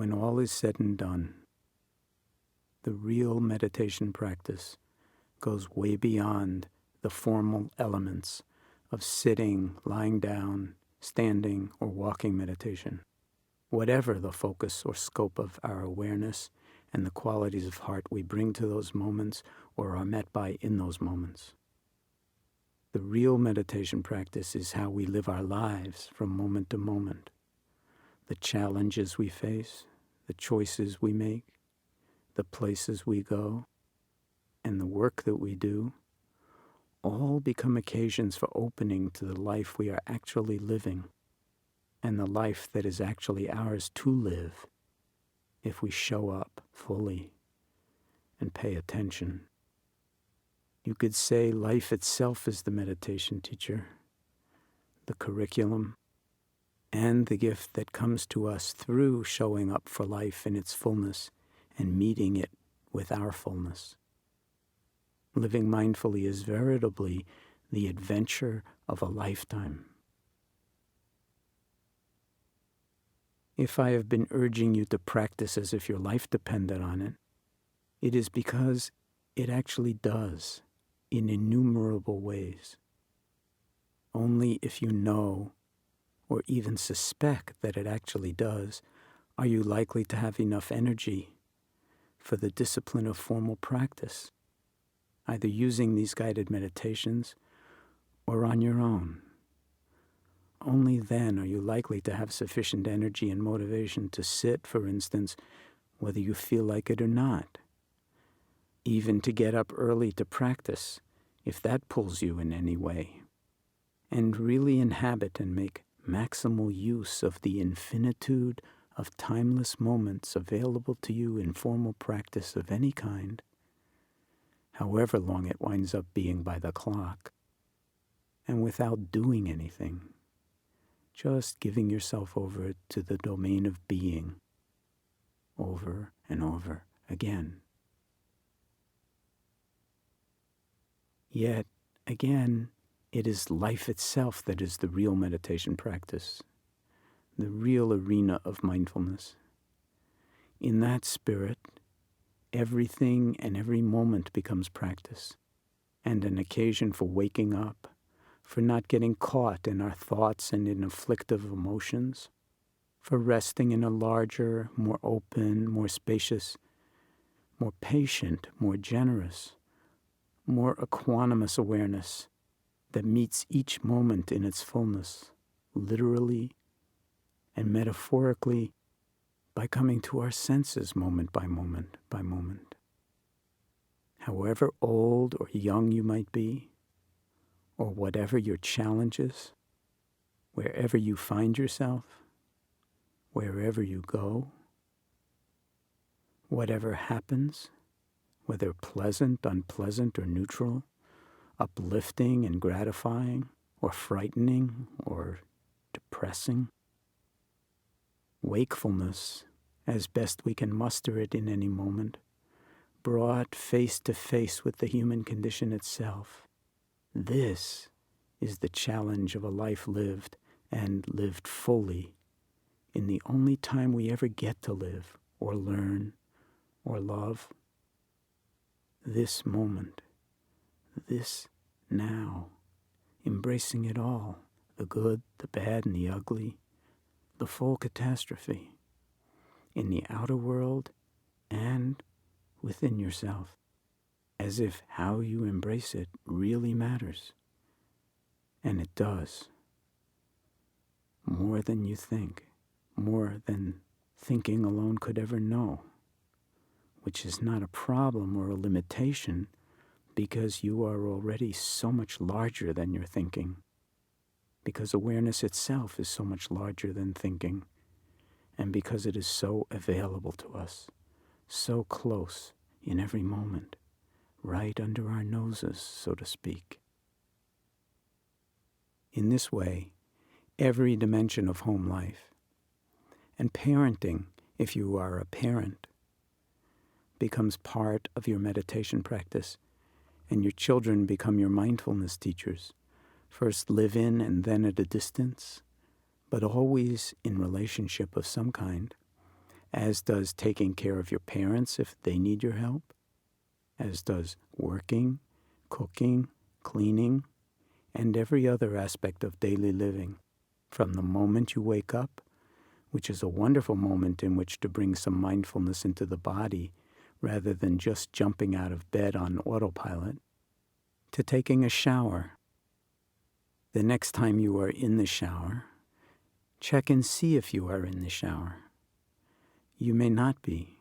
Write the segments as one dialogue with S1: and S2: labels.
S1: when all is said and done, the real meditation practice goes way beyond the formal elements of sitting, lying down, standing, or walking meditation. Whatever the focus or scope of our awareness and the qualities of heart we bring to those moments or are met by in those moments. The real meditation practice is how we live our lives from moment to moment. The challenges we face, the choices we make, the places we go, and the work that we do, all become occasions for opening to the life we are actually living, and the life that is actually ours to live if we show up fully and pay attention. You could say life itself is the meditation teacher, the curriculum, and the gift that comes to us through showing up for life in its fullness and meeting it with our fullness. Living mindfully is veritably the adventure of a lifetime. If I have been urging you to practice as if your life depended on it, it is because it actually does in innumerable ways. Only if you know or even suspect that it actually does, are you likely to have enough energy for the discipline of formal practice, either using these guided meditations or on your own. Only then are you likely to have sufficient energy and motivation to sit, for instance, whether you feel like it or not. Even to get up early to practice, if that pulls you in any way. And really inhabit and make maximal use of the infinitude of timeless moments available to you in formal practice of any kind, however long it winds up being by the clock, and without doing anything, just giving yourself over to the domain of being, over and over again. Yet, again, it is life itself that is the real meditation practice, the real arena of mindfulness. In that spirit, everything and every moment becomes practice, and an occasion for waking up, for not getting caught in our thoughts and in afflictive emotions, for resting in a larger, more open, more spacious, more patient, more generous, more equanimous awareness that meets each moment in its fullness, literally and metaphorically, by coming to our senses moment by moment by moment. However old or young you might be, or whatever your challenges, wherever you find yourself, wherever you go, whatever happens, whether pleasant, unpleasant, or neutral, uplifting and gratifying, or frightening, or depressing. Wakefulness, as best we can muster it in any moment, brought face to face with the human condition itself. This is the challenge of a life lived, and lived fully, in the only time we ever get to live, or learn, or love. This moment, this now, embracing it all, the good, the bad, and the ugly, the full catastrophe, in the outer world and within yourself, as if how you embrace it really matters. And it does. More than you think, more than thinking alone could ever know, which is not a problem or a limitation, because you are already so much larger than your thinking, because awareness itself is so much larger than thinking, and because it is so available to us, so close in every moment, right under our noses, so to speak. In this way, every dimension of home life, and parenting, if you are a parent, becomes part of your meditation practice, and your children become your mindfulness teachers, first live in and then at a distance, but always in relationship of some kind, as does taking care of your parents if they need your help, as does working, cooking, cleaning, and every other aspect of daily living. From the moment you wake up, which is a wonderful moment in which to bring some mindfulness into the body rather than just jumping out of bed on autopilot, to taking a shower. The next time you are in the shower, check and see if you are in the shower. You may not be,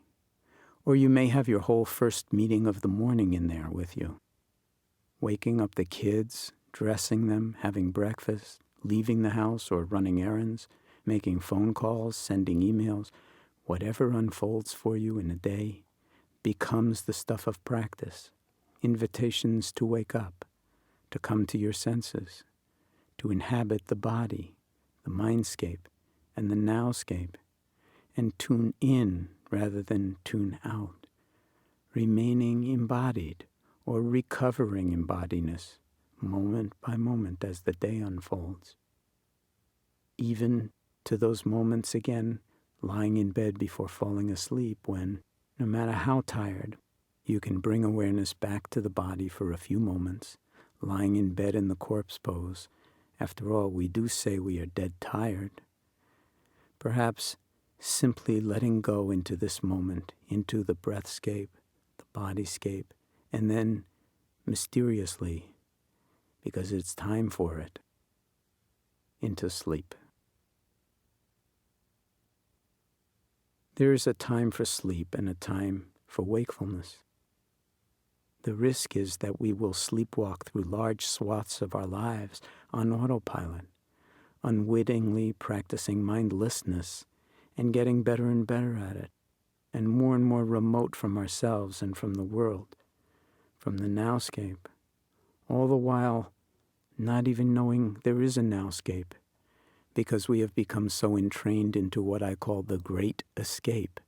S1: or you may have your whole first meeting of the morning in there with you. Waking up the kids, dressing them, having breakfast, leaving the house or running errands, making phone calls, sending emails, whatever unfolds for you in a day becomes the stuff of practice. Invitations to wake up, to come to your senses, to inhabit the body, the mindscape, and the nowscape, and tune in rather than tune out, remaining embodied or recovering embodiedness moment by moment as the day unfolds. Even to those moments again, lying in bed before falling asleep when, no matter how tired, you can bring awareness back to the body for a few moments, lying in bed in the corpse pose. After all, we do say we are dead tired. Perhaps simply letting go into this moment, into the breathscape, the bodyscape, and then mysteriously, because it's time for it, into sleep. There is a time for sleep and a time for wakefulness. The risk is that we will sleepwalk through large swaths of our lives on autopilot, unwittingly practicing mindlessness and getting better and better at it, and more remote from ourselves and from the world, from the nowscape, all the while not even knowing there is a nowscape, because we have become so entrained into what I call the great escape,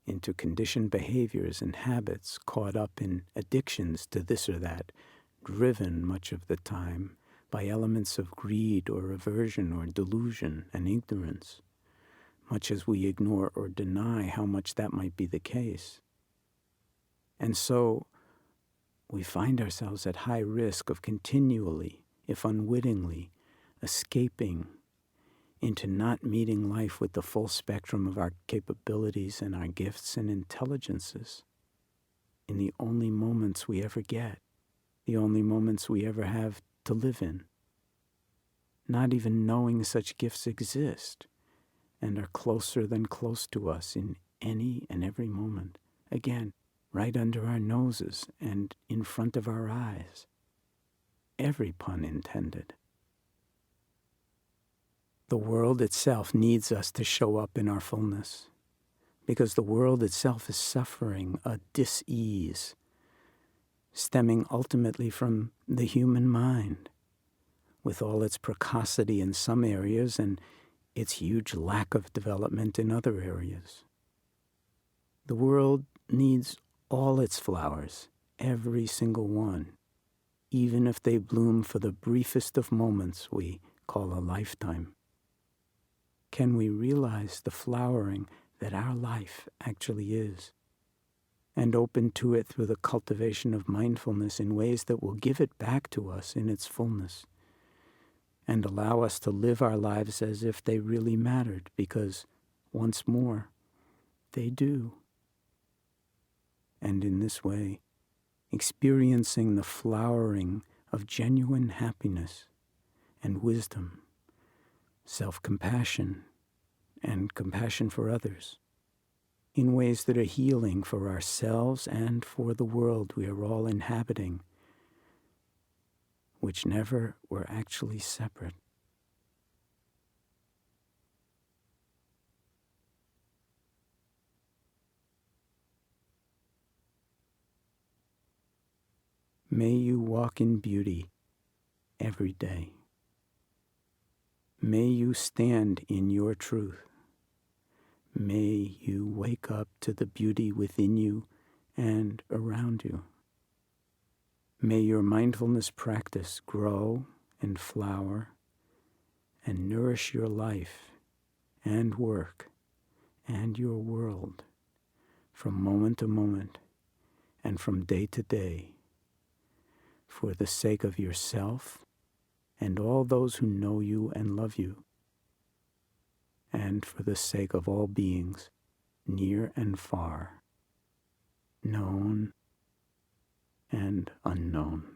S1: into conditioned behaviors and habits caught up in addictions to this or that, driven much of the time by elements of greed or aversion or delusion and ignorance, much as we ignore or deny how much that might be the case. And so we find ourselves at high risk of continually, if unwittingly, escaping into not meeting life with the full spectrum of our capabilities and our gifts and intelligences in the only moments we ever get, the only moments we ever have to live in, not even knowing such gifts exist and are closer than close to us in any and every moment, again, right under our noses and in front of our eyes. Every pun intended. The world itself needs us to show up in our fullness, because the world itself is suffering a dis-ease, stemming ultimately from the human mind, with all its precocity in some areas and its huge lack of development in other areas. The world needs all its flowers, every single one, even if they bloom for the briefest of moments we call a lifetime. Can we realize the flowering that our life actually is, and open to it through the cultivation of mindfulness in ways that will give it back to us in its fullness, and allow us to live our lives as if they really mattered, because, once more, they do. And in this way, experiencing the flowering of genuine happiness and wisdom, self-compassion, and compassion for others, in ways that are healing for ourselves and for the world we are all inhabiting, which never were actually separate. May you walk in beauty every day. May you stand in your truth. May you wake up to the beauty within you and around you. May your mindfulness practice grow and flower and nourish your life and work and your world from moment to moment and from day to day, for the sake of yourself and all those who know you and love you, and for the sake of all beings, near and far, known and unknown.